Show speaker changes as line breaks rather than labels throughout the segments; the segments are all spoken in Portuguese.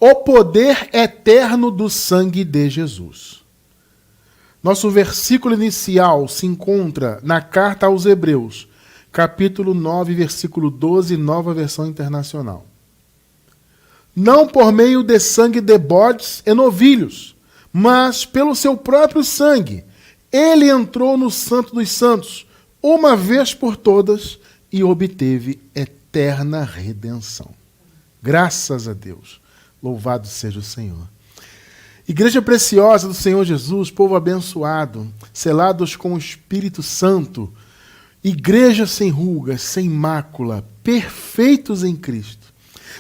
O poder eterno do sangue de Jesus. Nosso versículo inicial se encontra na carta aos Hebreus, capítulo 9, versículo 12, Nova Versão Internacional. Não por meio de sangue de bodes e novilhos, mas pelo seu próprio sangue, ele entrou no Santo dos Santos, uma vez por todas, e obteve eterna redenção. Graças a Deus. Louvado seja o Senhor. Igreja preciosa do Senhor Jesus, povo abençoado, selados com o Espírito Santo, igreja sem rugas, sem mácula, perfeitos em Cristo.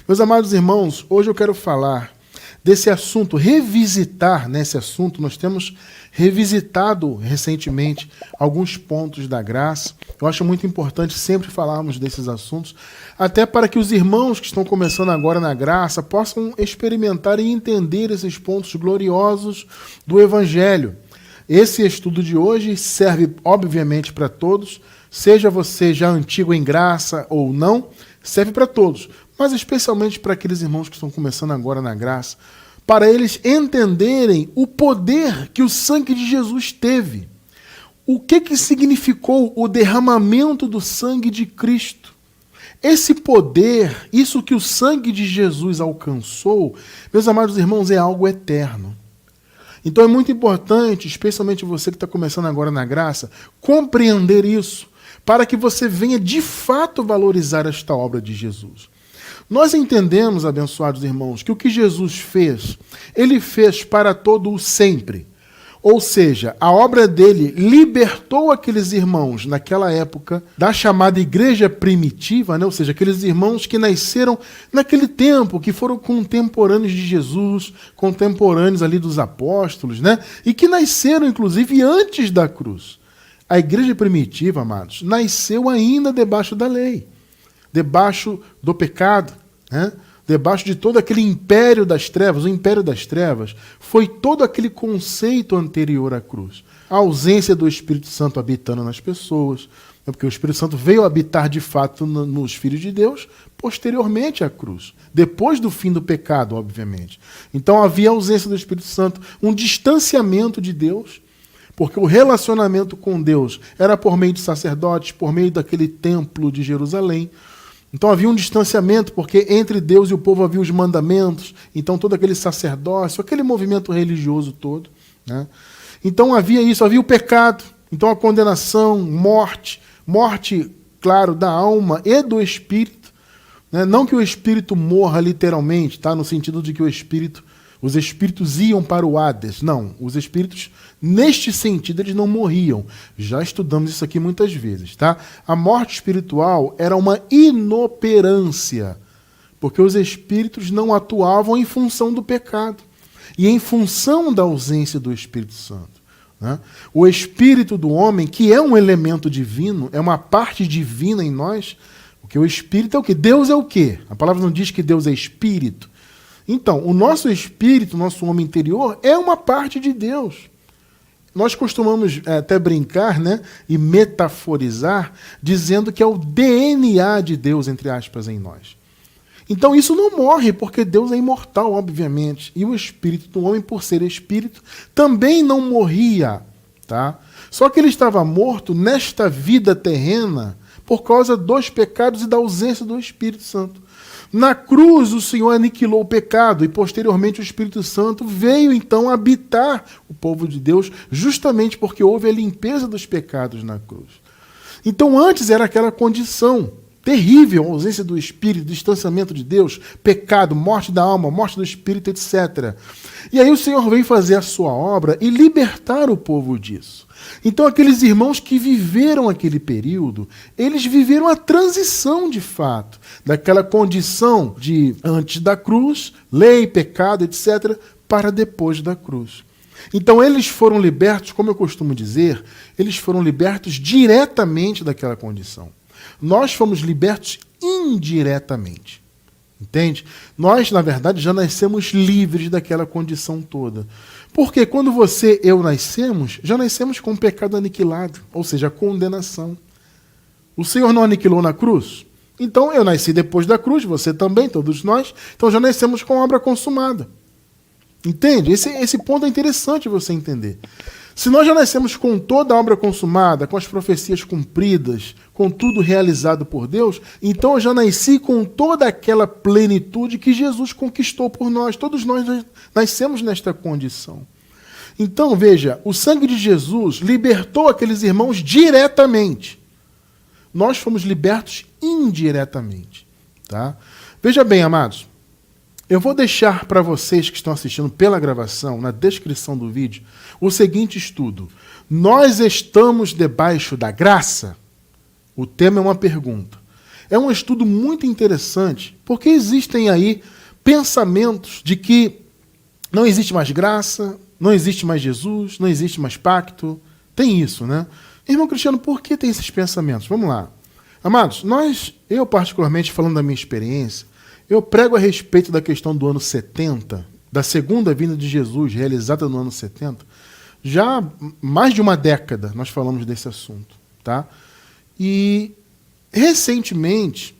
Meus amados irmãos, hoje eu quero falar desse assunto, revisitar nesse assunto. Nós temos revisitado recentemente alguns pontos da graça. Eu acho muito importante sempre falarmos desses assuntos, até para que os irmãos que estão começando agora na graça possam experimentar e entender esses pontos gloriosos do Evangelho. Esse estudo de hoje serve, obviamente, para todos, seja você já antigo em graça ou não, serve para todos, mas especialmente para aqueles irmãos que estão começando agora na graça, para eles entenderem o poder que o sangue de Jesus teve. O que significou o derramamento do sangue de Cristo? Esse poder, isso que o sangue de Jesus alcançou, meus amados irmãos, é algo eterno. Então é muito importante, especialmente você que está começando agora na graça, compreender isso, para que você venha de fato valorizar esta obra de Jesus. Nós entendemos, abençoados irmãos, que o que Jesus fez, ele fez para todo o sempre. Ou seja, a obra dele libertou aqueles irmãos naquela época da chamada igreja primitiva, né? Ou seja, aqueles irmãos que nasceram naquele tempo, que foram contemporâneos de Jesus, contemporâneos ali dos apóstolos, né? E que nasceram, inclusive, antes da cruz. A igreja primitiva, amados, nasceu ainda debaixo da lei, debaixo do pecado, né? Debaixo de todo aquele império das trevas. O império das trevas foi todo aquele conceito anterior à cruz. A ausência do Espírito Santo habitando nas pessoas, porque o Espírito Santo veio habitar de fato nos filhos de Deus posteriormente à cruz, depois do fim do pecado, obviamente. Então havia ausência do Espírito Santo, um distanciamento de Deus, porque o relacionamento com Deus era por meio de sacerdotes, por meio daquele templo de Jerusalém. Então havia um distanciamento, porque entre Deus e o povo havia os mandamentos, então todo aquele sacerdócio, aquele movimento religioso todo, né? Então havia isso, havia o pecado, então a condenação, morte, claro, da alma e do espírito, né? Não que o espírito morra literalmente, tá? No sentido de que os espíritos iam para o Hades. Não, os espíritos, neste sentido, eles não morriam. Já estudamos isso aqui muitas vezes, tá? A morte espiritual era uma inoperância, porque os espíritos não atuavam em função do pecado e em função da ausência do Espírito Santo, né? O espírito do homem, que é um elemento divino, é uma parte divina em nós, porque o espírito é o quê? Deus é o quê? A palavra não diz que Deus é espírito. Então, o nosso espírito, o nosso homem interior, é uma parte de Deus. Nós costumamos até brincar, né, e metaforizar, dizendo que é o DNA de Deus, entre aspas, em nós. Então isso não morre, porque Deus é imortal, obviamente. E o espírito do homem, por ser espírito, também não morria, tá? Só que ele estava morto nesta vida terrena por causa dos pecados e da ausência do Espírito Santo. Na cruz, o Senhor aniquilou o pecado e, posteriormente, o Espírito Santo veio, então, habitar o povo de Deus, justamente porque houve a limpeza dos pecados na cruz. Então, antes era aquela condição terrível, a ausência do Espírito, distanciamento de Deus, pecado, morte da alma, morte do Espírito, etc. E aí o Senhor veio fazer a sua obra e libertar o povo disso. Então, aqueles irmãos que viveram aquele período, eles viveram a transição de fato, daquela condição de antes da cruz, lei, pecado, etc., para depois da cruz. Então, eles foram libertos, como eu costumo dizer, eles foram libertos diretamente daquela condição. Nós fomos libertos indiretamente. Entende? Nós, na verdade, já nascemos livres daquela condição toda. Porque quando você e eu nascemos, já nascemos com o pecado aniquilado, ou seja, a condenação. O Senhor não aniquilou na cruz? Então eu nasci depois da cruz, você também, todos nós, então já nascemos com a obra consumada. Entende? Esse ponto é interessante você entender. Se nós já nascemos com toda a obra consumada, com as profecias cumpridas, com tudo realizado por Deus, então eu já nasci com toda aquela plenitude que Jesus conquistou por nós. Todos nós nascemos nesta condição. Então, veja, o sangue de Jesus libertou aqueles irmãos diretamente. Nós fomos libertos indiretamente. Tá? Veja bem, amados, eu vou deixar para vocês que estão assistindo pela gravação, na descrição do vídeo, o seguinte estudo. Nós estamos debaixo da graça? O tema é uma pergunta. É um estudo muito interessante, porque existem aí pensamentos de que não existe mais graça, não existe mais Jesus, não existe mais pacto. Tem isso, né? Irmão Cristiano, por que tem esses pensamentos? Vamos lá. Amados, eu particularmente, falando da minha experiência, eu prego a respeito da questão do ano 70, da segunda vinda de Jesus, realizada no ano 70. Já mais de uma década nós falamos desse assunto. Tá? E, recentemente,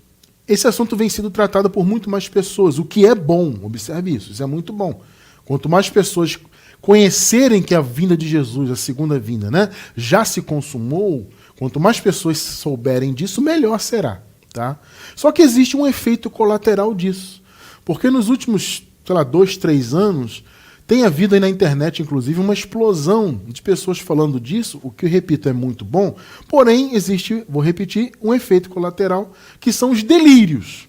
esse assunto vem sendo tratado por muito mais pessoas, o que é bom. Observe isso é muito bom. Quanto mais pessoas conhecerem que a vinda de Jesus, a segunda vinda, né, já se consumou, quanto mais pessoas souberem disso, melhor será. Tá? Só que existe um efeito colateral disso. Porque nos últimos, 2, 3 anos, tem havido aí na internet, inclusive, uma explosão de pessoas falando disso, o que, eu repito, é muito bom, porém existe, vou repetir, um efeito colateral, que são os delírios.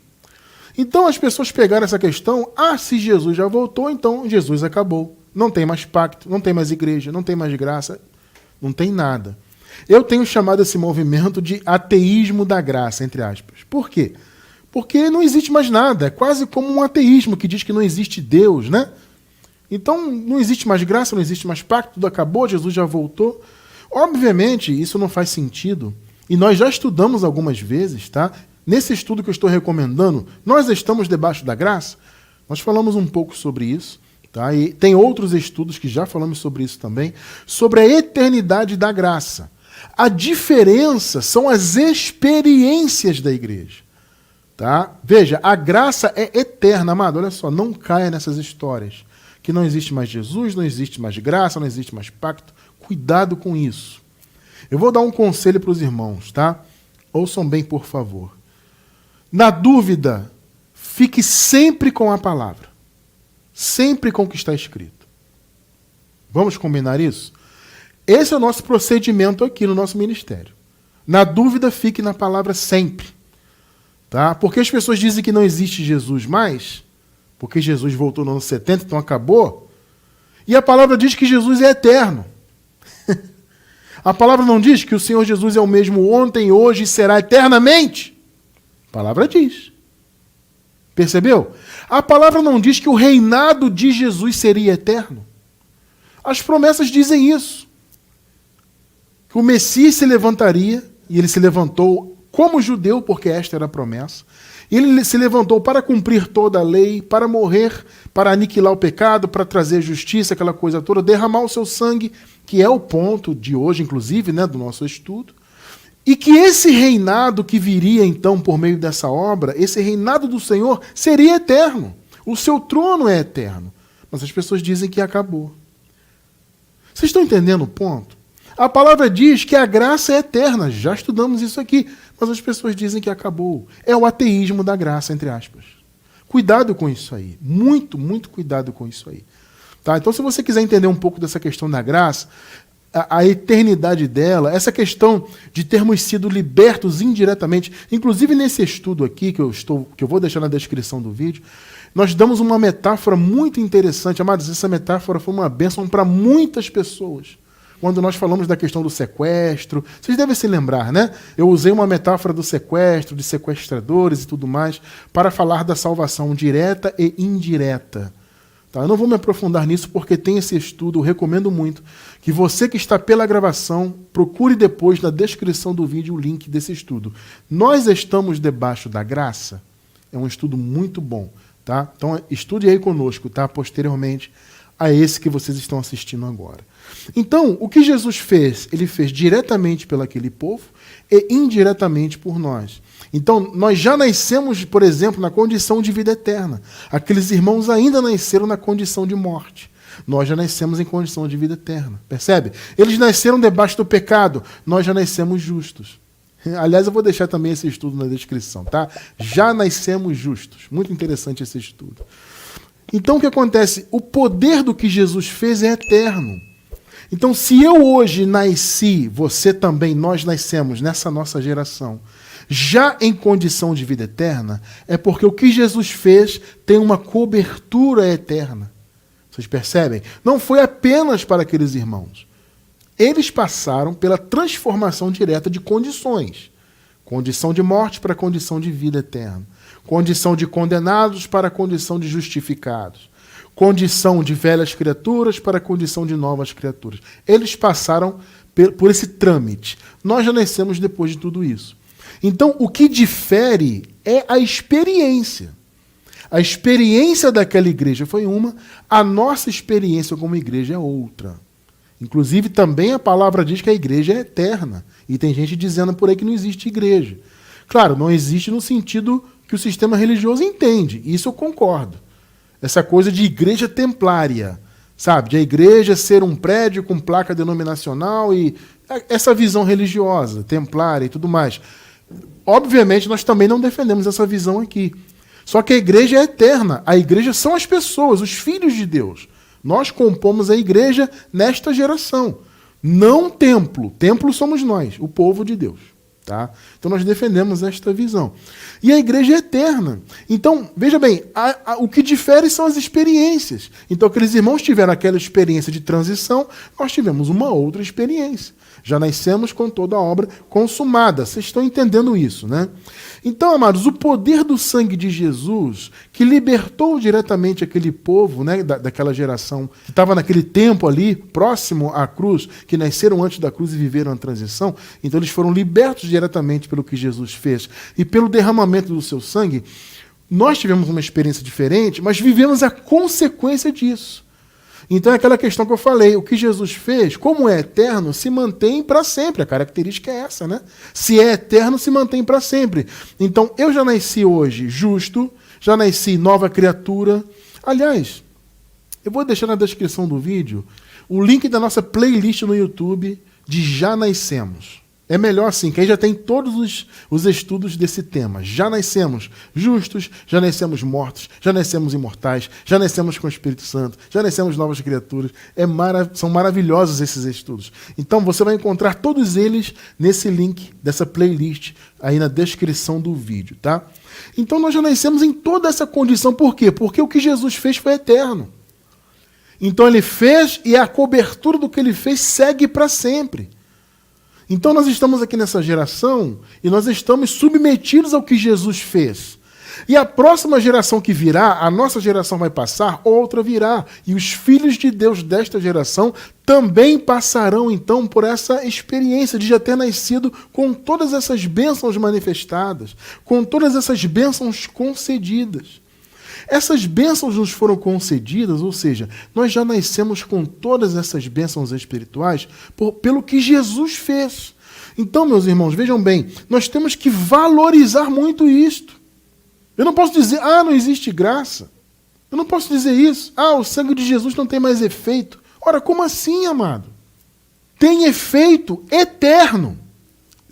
Então as pessoas pegaram essa questão, se Jesus já voltou, então Jesus acabou. Não tem mais pacto, não tem mais igreja, não tem mais graça, não tem nada. Eu tenho chamado esse movimento de ateísmo da graça, entre aspas. Por quê? Porque não existe mais nada. É quase como um ateísmo que diz que não existe Deus, né? Então, não existe mais graça, não existe mais pacto, tudo acabou, Jesus já voltou. Obviamente, isso não faz sentido. E nós já estudamos algumas vezes, tá? Nesse estudo que eu estou recomendando, nós estamos debaixo da graça. Nós falamos um pouco sobre isso. Tá? E tem outros estudos que já falamos sobre isso também, sobre a eternidade da graça. A diferença são as experiências da igreja. Tá? Veja, a graça é eterna, amado. Olha só, não caia nessas histórias. Que não existe mais Jesus, não existe mais graça, não existe mais pacto. Cuidado com isso. Eu vou dar um conselho para os irmãos, tá? Ouçam bem, por favor. Na dúvida, fique sempre com a palavra. Sempre com o que está escrito. Vamos combinar isso? Esse é o nosso procedimento aqui no nosso ministério. Na dúvida, fique na palavra sempre. Tá? Porque as pessoas dizem que não existe Jesus mais, porque Jesus voltou no ano 70, então acabou. E a palavra diz que Jesus é eterno. A palavra não diz que o Senhor Jesus é o mesmo ontem, hoje e será eternamente? A palavra diz. Percebeu? A palavra não diz que o reinado de Jesus seria eterno. As promessas dizem isso. Que o Messias se levantaria, e ele se levantou como judeu, porque esta era a promessa. Ele se levantou para cumprir toda a lei, para morrer, para aniquilar o pecado, para trazer justiça, aquela coisa toda, derramar o seu sangue, que é o ponto de hoje, inclusive, né, do nosso estudo. E que esse reinado que viria, então, por meio dessa obra, esse reinado do Senhor, seria eterno. O seu trono é eterno. Mas as pessoas dizem que acabou. Vocês estão entendendo o ponto? A palavra diz que a graça é eterna. Já estudamos isso aqui. Mas as pessoas dizem que acabou. É o ateísmo da graça, entre aspas. Cuidado com isso aí. Muito, muito cuidado com isso aí. Tá? Então, se você quiser entender um pouco dessa questão da graça, a eternidade dela, essa questão de termos sido libertos indiretamente, inclusive nesse estudo aqui, que eu vou deixar na descrição do vídeo, nós damos uma metáfora muito interessante. Amados, essa metáfora foi uma bênção para muitas pessoas. Quando nós falamos da questão do sequestro, vocês devem se lembrar, né? Eu usei uma metáfora do sequestro, de sequestradores e tudo mais, para falar da salvação direta e indireta. Tá? Eu não vou me aprofundar nisso porque tem esse estudo, eu recomendo muito que você que está pela gravação, procure depois na descrição do vídeo o link desse estudo. Nós estamos debaixo da graça, é um estudo muito bom. Tá? Então estude aí conosco, tá? Posteriormente a esse que vocês estão assistindo agora. Então, o que Jesus fez? Ele fez diretamente pelo aquele povo e indiretamente por nós. Então, nós já nascemos, por exemplo, na condição de vida eterna. Aqueles irmãos ainda nasceram na condição de morte. Nós já nascemos em condição de vida eterna. Percebe? Eles nasceram debaixo do pecado. Nós já nascemos justos. Aliás, eu vou deixar também esse estudo na descrição, tá? Já nascemos justos. Muito interessante esse estudo. Então, o que acontece? O poder do que Jesus fez é eterno. Então, se eu hoje nasci, você também, nós nascemos nessa nossa geração, já em condição de vida eterna, é porque o que Jesus fez tem uma cobertura eterna. Vocês percebem? Não foi apenas para aqueles irmãos. Eles passaram pela transformação direta de condições. Condição de morte para condição de vida eterna. Condição de condenados para condição de justificados. Condição de velhas criaturas para condição de novas criaturas. Eles passaram por esse trâmite. Nós já nascemos depois de tudo isso. Então, o que difere é a experiência. A experiência daquela igreja foi uma, a nossa experiência como igreja é outra. Inclusive, também a palavra diz que a igreja é eterna. E tem gente dizendo por aí que não existe igreja. Claro, não existe no sentido que o sistema religioso entende. Isso eu concordo. Essa coisa de igreja templária, sabe? De a igreja ser um prédio com placa denominacional e essa visão religiosa, templária e tudo mais. Obviamente, nós também não defendemos essa visão aqui. Só que a igreja é eterna. A igreja são as pessoas, os filhos de Deus. Nós compomos a igreja nesta geração. Não templo. Templo somos nós, o povo de Deus. Tá? Então nós defendemos esta visão. E a igreja é eterna. Então, veja bem, o que difere são as experiências. Então aqueles irmãos tiveram aquela experiência de transição, nós tivemos uma outra experiência. Já nascemos com toda a obra consumada. Vocês estão entendendo isso, né? Então, amados, o poder do sangue de Jesus, que libertou diretamente aquele povo, né, daquela geração, que estava naquele tempo ali, próximo à cruz, que nasceram antes da cruz e viveram a transição, então eles foram libertos diretamente pelo que Jesus fez e pelo derramamento do seu sangue. Nós tivemos uma experiência diferente, mas vivemos a consequência disso. Então é aquela questão que eu falei, o que Jesus fez, como é eterno, se mantém para sempre. A característica é essa, né? Se é eterno, se mantém para sempre. Então eu já nasci hoje justo, já nasci nova criatura. Aliás, eu vou deixar na descrição do vídeo o link da nossa playlist no YouTube de Já Nascemos. É melhor assim, que aí já tem todos os estudos desse tema. Já nascemos justos, já nascemos mortos, já nascemos imortais, já nascemos com o Espírito Santo, já nascemos novas criaturas. São maravilhosos esses estudos. Então você vai encontrar todos eles nesse link dessa playlist aí na descrição do vídeo, tá? Então nós já nascemos em toda essa condição. Por quê? Porque o que Jesus fez foi eterno. Então ele fez e a cobertura do que ele fez segue para sempre. Então nós estamos aqui nessa geração e nós estamos submetidos ao que Jesus fez. E a próxima geração que virá, a nossa geração vai passar, outra virá. E os filhos de Deus desta geração também passarão então por essa experiência de já ter nascido com todas essas bênçãos manifestadas, com todas essas bênçãos concedidas. Essas bênçãos nos foram concedidas, ou seja, nós já nascemos com todas essas bênçãos espirituais pelo que Jesus fez. Então, meus irmãos, vejam bem, nós temos que valorizar muito isto. Eu não posso dizer, não existe graça. Eu não posso dizer isso. O sangue de Jesus não tem mais efeito. Ora, como assim, amado? Tem efeito eterno.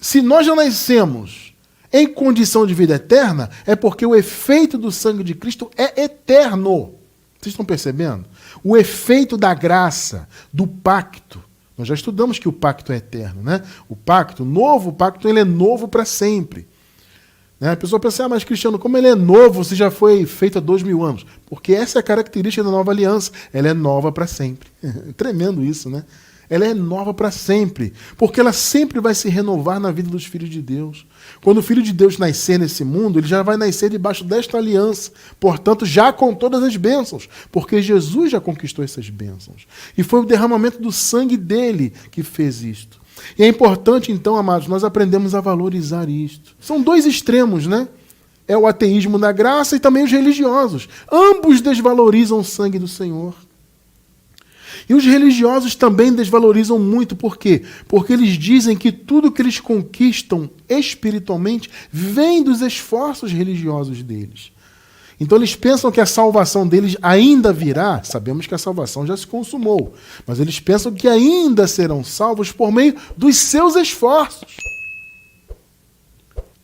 Se nós já nascemos em condição de vida eterna, é porque o efeito do sangue de Cristo é eterno. Vocês estão percebendo? O efeito da graça, do pacto. Nós já estudamos que o pacto é eterno, né? O pacto, o novo pacto, ele é novo para sempre. A pessoa pensa, mas Cristiano, como ele é novo, se já foi feito há 2000 anos? Porque essa é a característica da nova aliança. Ela é nova para sempre. Tremendo isso, né? Ela é nova para sempre, porque ela sempre vai se renovar na vida dos filhos de Deus. Quando o Filho de Deus nascer nesse mundo, ele já vai nascer debaixo desta aliança, portanto, já com todas as bênçãos, porque Jesus já conquistou essas bênçãos. E foi o derramamento do sangue dele que fez isto. E é importante, então, amados, nós aprendemos a valorizar isto. São dois extremos, né? É o ateísmo da graça e também os religiosos. Ambos desvalorizam o sangue do Senhor. E os religiosos também desvalorizam muito. Por quê? Porque eles dizem que tudo que eles conquistam espiritualmente vem dos esforços religiosos deles. Então eles pensam que a salvação deles ainda virá. Sabemos que a salvação já se consumou. Mas eles pensam que ainda serão salvos por meio dos seus esforços.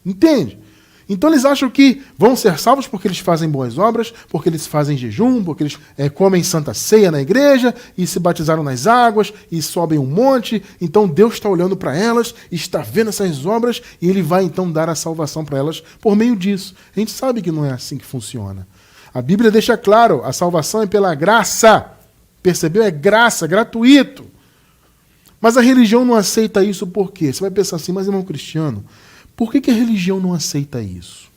Entende? Então eles acham que vão ser salvos porque eles fazem boas obras, porque eles fazem jejum, porque eles comem santa ceia na igreja e se batizaram nas águas e sobem um monte. Então Deus está olhando para elas, está vendo essas obras e Ele vai então dar a salvação para elas por meio disso. A gente sabe que não é assim que funciona. A Bíblia deixa claro, a salvação é pela graça. Percebeu? É graça, gratuito. Mas a religião não aceita isso por quê? Você vai pensar assim, mas irmão Cristiano, por que a religião não aceita isso?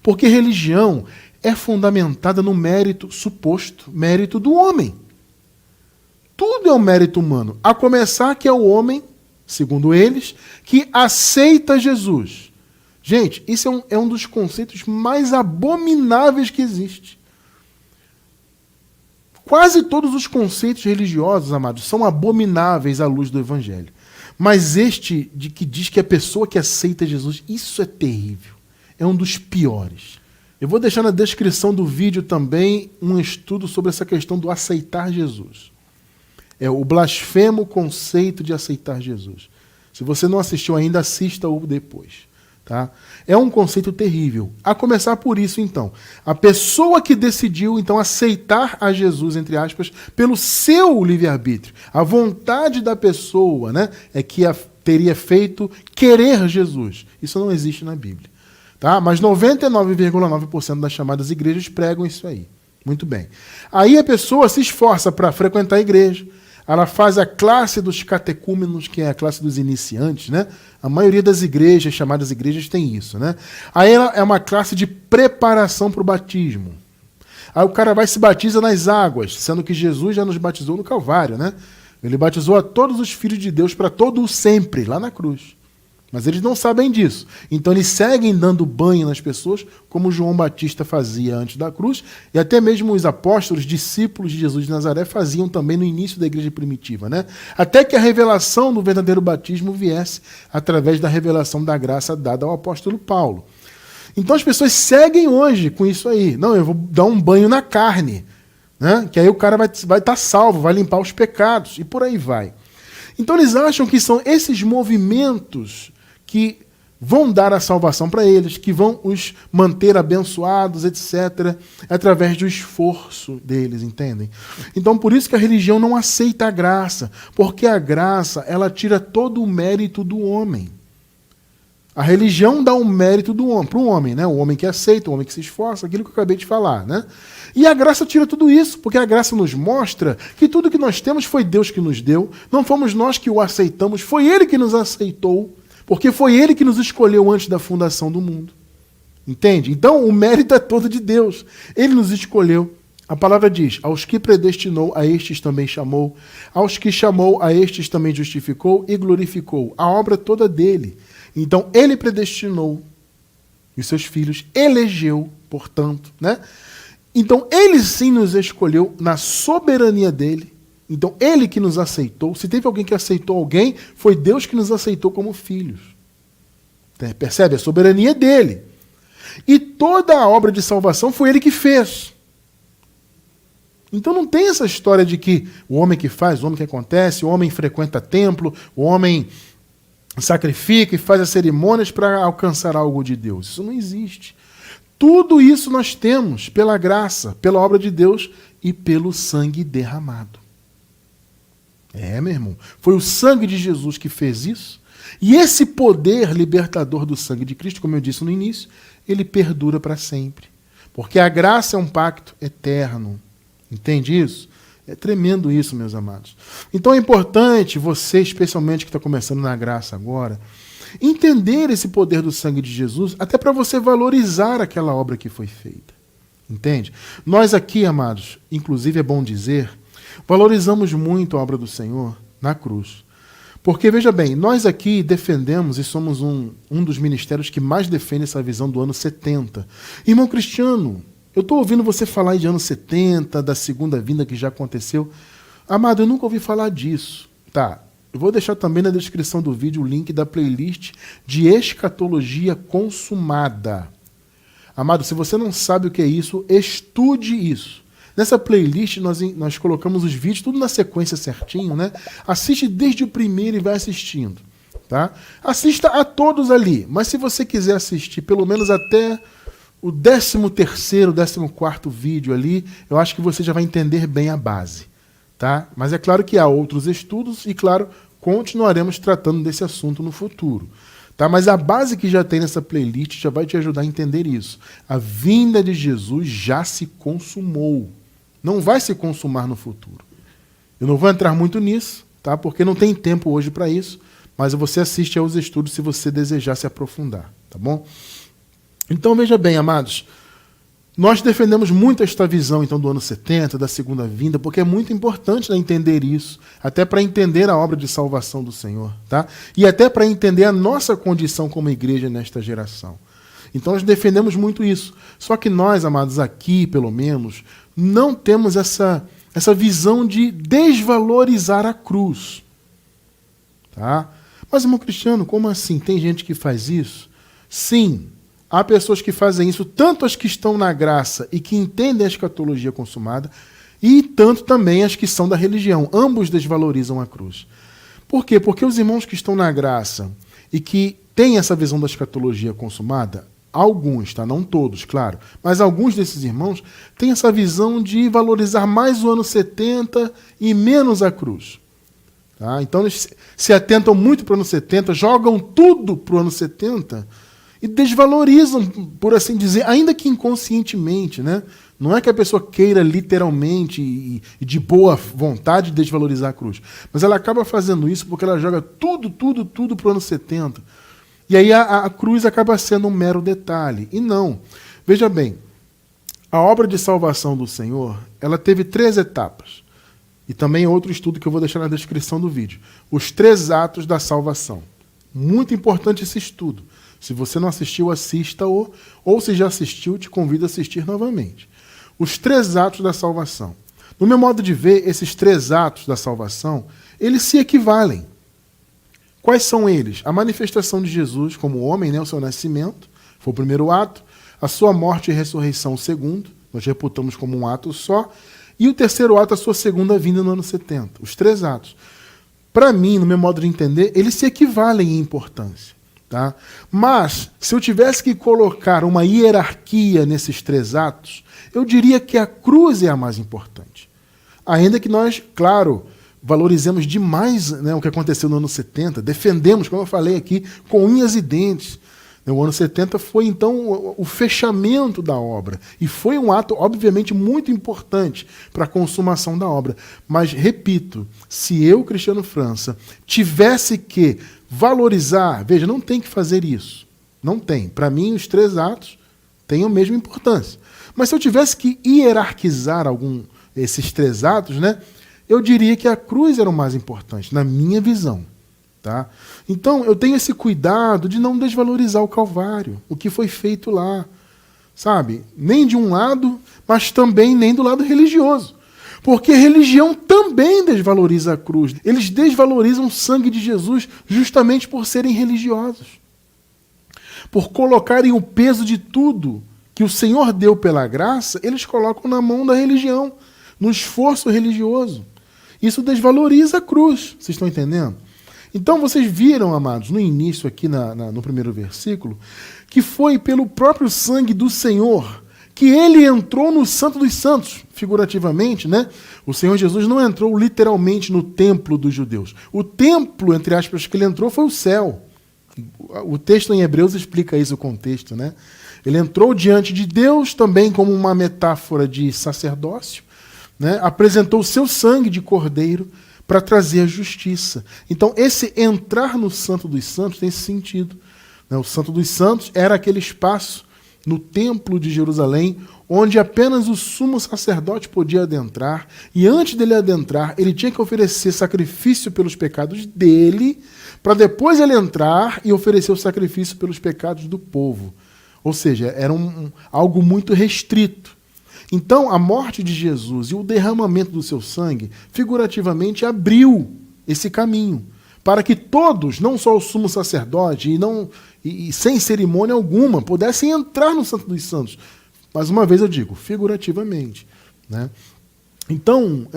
Porque religião é fundamentada no mérito, suposto mérito do homem. Tudo é um mérito humano. A começar que é o homem, segundo eles, que aceita Jesus. Gente, isso é um dos conceitos mais abomináveis que existe. Quase todos os conceitos religiosos, amados, são abomináveis à luz do Evangelho. Mas este de que diz que a pessoa que aceita Jesus, isso é terrível. É um dos piores. Eu vou deixar na descrição do vídeo também um estudo sobre essa questão do aceitar Jesus. É o blasfemo conceito de aceitar Jesus. Se você não assistiu ainda, assista-o depois. Tá? É um conceito terrível. A começar por isso, então. A pessoa que decidiu, então, aceitar a Jesus, entre aspas, pelo seu livre-arbítrio. A vontade da pessoa, né, é que teria feito querer Jesus. Isso não existe na Bíblia. Tá? Mas 99,9% das chamadas igrejas pregam isso aí. Muito bem. Aí a pessoa se esforça para frequentar a igreja. Ela faz a classe dos catecúmenos, que é a classe dos iniciantes, né? A maioria das igrejas, chamadas igrejas, tem isso, né? Aí ela é uma classe de preparação para o batismo. Aí o cara vai e se batiza nas águas, sendo que Jesus já nos batizou no Calvário, né? Ele batizou a todos os filhos de Deus para todo o sempre, lá na cruz. Mas eles não sabem disso. Então eles seguem dando banho nas pessoas, como João Batista fazia antes da cruz, e até mesmo os apóstolos, discípulos de Jesus de Nazaré, faziam também no início da igreja primitiva, né? Até que a revelação do verdadeiro batismo viesse através da revelação da graça dada ao apóstolo Paulo. Então as pessoas seguem hoje com isso aí. Não, eu vou dar um banho na carne, né? Que aí o cara vai estar salvo, vai limpar os pecados, e por aí vai. Então eles acham que são esses movimentos que vão dar a salvação para eles, que vão os manter abençoados, etc., através do esforço deles, entendem? Então, por isso que a religião não aceita a graça, porque a graça, ela tira todo o mérito do homem. A religião dá o mérito para o homem, né? O homem que aceita, o homem que se esforça, aquilo que eu acabei de falar, né? E a graça tira tudo isso, porque a graça nos mostra que tudo que nós temos foi Deus que nos deu, não fomos nós que o aceitamos, foi Ele que nos aceitou, porque foi Ele que nos escolheu antes da fundação do mundo. Entende? Então o mérito é todo de Deus. Ele nos escolheu. A palavra diz, aos que predestinou, a estes também chamou, aos que chamou, a estes também justificou e glorificou. A obra toda dele. Então ele predestinou os seus filhos, elegeu, portanto, né? Então ele sim nos escolheu na soberania dele. Então, ele que nos aceitou, se teve alguém que aceitou alguém, foi Deus que nos aceitou como filhos. Percebe? A soberania é dele. E toda a obra de salvação foi ele que fez. Então não tem essa história de que o homem que faz, o homem que acontece, o homem frequenta templo, o homem sacrifica e faz as cerimônias para alcançar algo de Deus. Isso não existe. Tudo isso nós temos pela graça, pela obra de Deus e pelo sangue derramado. Meu irmão. Foi o sangue de Jesus que fez isso. E esse poder libertador do sangue de Cristo, como eu disse no início, ele perdura para sempre. Porque a graça é um pacto eterno. Entende isso? É tremendo isso, meus amados. Então é importante você, especialmente que está começando na graça agora, entender esse poder do sangue de Jesus, até para você valorizar aquela obra que foi feita. Entende? Nós aqui, amados, inclusive é bom dizer, valorizamos muito a obra do Senhor na cruz. Porque, veja bem, nós aqui defendemos e somos um dos ministérios que mais defende essa visão do ano 70. Irmão Cristiano, eu estou ouvindo você falar de ano 70, da segunda vinda que já aconteceu. Amado, eu nunca ouvi falar disso. Tá, eu vou deixar também na descrição do vídeo o link da playlist de escatologia consumada. Amado, se você não sabe o que é isso, estude isso. Nessa playlist nós colocamos os vídeos tudo na sequência certinho, né? Assiste desde o primeiro e vai assistindo, tá? Assista a todos ali, mas se você quiser assistir pelo menos até o 13º, 14º vídeo ali, eu acho que você já vai entender bem a base, tá? Mas é claro que há outros estudos e, claro, continuaremos tratando desse assunto no futuro. Tá? Mas a base que já tem nessa playlist já vai te ajudar a entender isso. A vinda de Jesus já se consumou. Não vai se consumar no futuro. Eu não vou entrar muito nisso, tá? Porque não tem tempo hoje para isso, mas você assiste aos estudos se você desejar se aprofundar, tá bom? Então veja bem, amados, nós defendemos muito esta visão então do ano 70, da segunda vinda, porque é muito importante, né, entender isso, até para entender a obra de salvação do Senhor, tá? E até para entender a nossa condição como igreja nesta geração. Então nós defendemos muito isso. Só que nós, amados, aqui pelo menos, não temos essa visão de desvalorizar a cruz. Tá? Mas, irmão Cristiano, como assim? Tem gente que faz isso? Sim, há pessoas que fazem isso, tanto as que estão na graça e que entendem a escatologia consumada, e tanto também as que são da religião. Ambos desvalorizam a cruz. Por quê? Porque os irmãos que estão na graça e que têm essa visão da escatologia consumada, alguns, tá? Não todos, claro, mas alguns desses irmãos têm essa visão de valorizar mais o ano 70 e menos a cruz. Tá? Então eles se atentam muito para o ano 70, jogam tudo para o ano 70 e desvalorizam, por assim dizer, ainda que inconscientemente, né? Não é que a pessoa queira literalmente e de boa vontade desvalorizar a cruz, mas ela acaba fazendo isso porque ela joga tudo para o ano 70. E aí a cruz acaba sendo um mero detalhe. E não. Veja bem, a obra de salvação do Senhor, ela teve 3 etapas. E também outro estudo que eu vou deixar na descrição do vídeo. Os 3 atos da salvação. Muito importante esse estudo. Se você não assistiu, assista-o. Ou se já assistiu, te convido a assistir novamente. Os 3 atos da salvação. No meu modo de ver, esses 3 atos da salvação, eles se equivalem. Quais são eles? A manifestação de Jesus como homem, né, o seu nascimento, foi o primeiro ato. A sua morte e ressurreição, o segundo. Nós reputamos como um ato só. E o terceiro ato, a sua segunda vinda no ano 70. Os 3 atos. Para mim, no meu modo de entender, eles se equivalem em importância. Tá? Mas, se eu tivesse que colocar uma hierarquia nesses 3 atos, eu diria que a cruz é a mais importante. Ainda que nós, claro, valorizemos demais, né, o que aconteceu no ano 70, defendemos, como eu falei aqui, com unhas e dentes. O ano 70 foi, então, o fechamento da obra. E foi um ato, obviamente, muito importante para a consumação da obra. Mas, repito, se eu, Cristiano França, tivesse que valorizar, veja, não tem que fazer isso. Não tem. Para mim, os 3 atos têm a mesma importância. Mas se eu tivesse que hierarquizar esses 3 atos, né, eu diria que a cruz era o mais importante, na minha visão. Tá? Então, eu tenho esse cuidado de não desvalorizar o Calvário, o que foi feito lá. Sabe? Nem de um lado, mas também nem do lado religioso. Porque a religião também desvaloriza a cruz. Eles desvalorizam o sangue de Jesus justamente por serem religiosos. Por colocarem o peso de tudo que o Senhor deu pela graça, eles colocam na mão da religião, no esforço religioso. Isso desvaloriza a cruz, vocês estão entendendo? Então vocês viram, amados, no início aqui no primeiro versículo, que foi pelo próprio sangue do Senhor que ele entrou no Santo dos Santos, figurativamente, né? O Senhor Jesus não entrou literalmente no templo dos judeus. O templo, entre aspas, que ele entrou foi o céu. O texto em Hebreus explica isso, o contexto, né? Ele entrou diante de Deus também como uma metáfora de sacerdócio, né? Apresentou o seu sangue de cordeiro para trazer a justiça. Então, esse entrar no Santo dos Santos tem esse sentido. Né? O Santo dos Santos era aquele espaço no Templo de Jerusalém onde apenas o sumo sacerdote podia adentrar, e antes dele adentrar, ele tinha que oferecer sacrifício pelos pecados dele, para depois ele entrar e oferecer o sacrifício pelos pecados do povo. Ou seja, era algo muito restrito. Então, a morte de Jesus e o derramamento do seu sangue, figurativamente, abriu esse caminho para que todos, não só o sumo sacerdote e sem cerimônia alguma, pudessem entrar no Santo dos Santos. Mais uma vez eu digo, figurativamente, né? Então,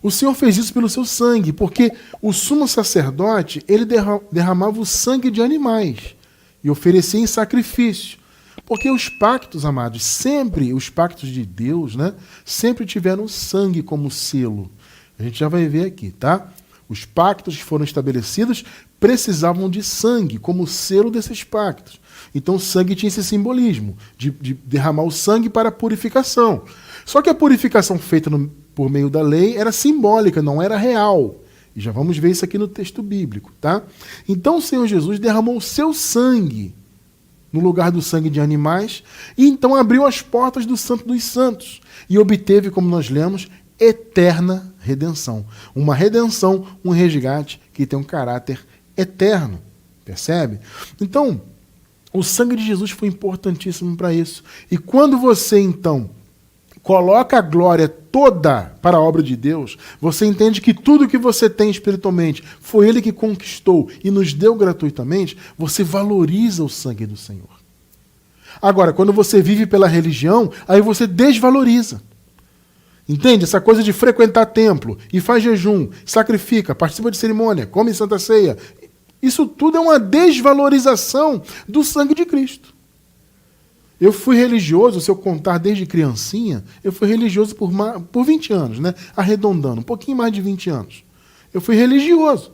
o Senhor fez isso pelo seu sangue, porque o sumo sacerdote, ele derramava o sangue de animais e oferecia em sacrifício. Porque os pactos, amados, sempre, os pactos de Deus, né, sempre tiveram sangue como selo. A gente já vai ver aqui, tá? Os pactos que foram estabelecidos precisavam de sangue como selo desses pactos. Então o sangue tinha esse simbolismo de derramar o sangue para a purificação. Só que a purificação feita por meio da lei era simbólica, não era real. E já vamos ver isso aqui no texto bíblico, tá? Então o Senhor Jesus derramou o seu sangue no lugar do sangue de animais, e então abriu as portas do Santo dos Santos, e obteve, como nós lemos, eterna redenção. Uma redenção, um resgate que tem um caráter eterno, percebe? Então, o sangue de Jesus foi importantíssimo para isso. E quando você, então, coloca a glória toda para a obra de Deus, você entende que tudo que você tem espiritualmente foi Ele que conquistou e nos deu gratuitamente, você valoriza o sangue do Senhor. Agora, quando você vive pela religião, aí você desvaloriza. Entende? Essa coisa de frequentar templo e faz jejum, sacrifica, participa de cerimônia, come Santa Ceia, isso tudo é uma desvalorização do sangue de Cristo. Eu fui religioso, se eu contar desde criancinha, eu fui religioso por 20 anos, né? Arredondando, um pouquinho mais de 20 anos. Eu fui religioso.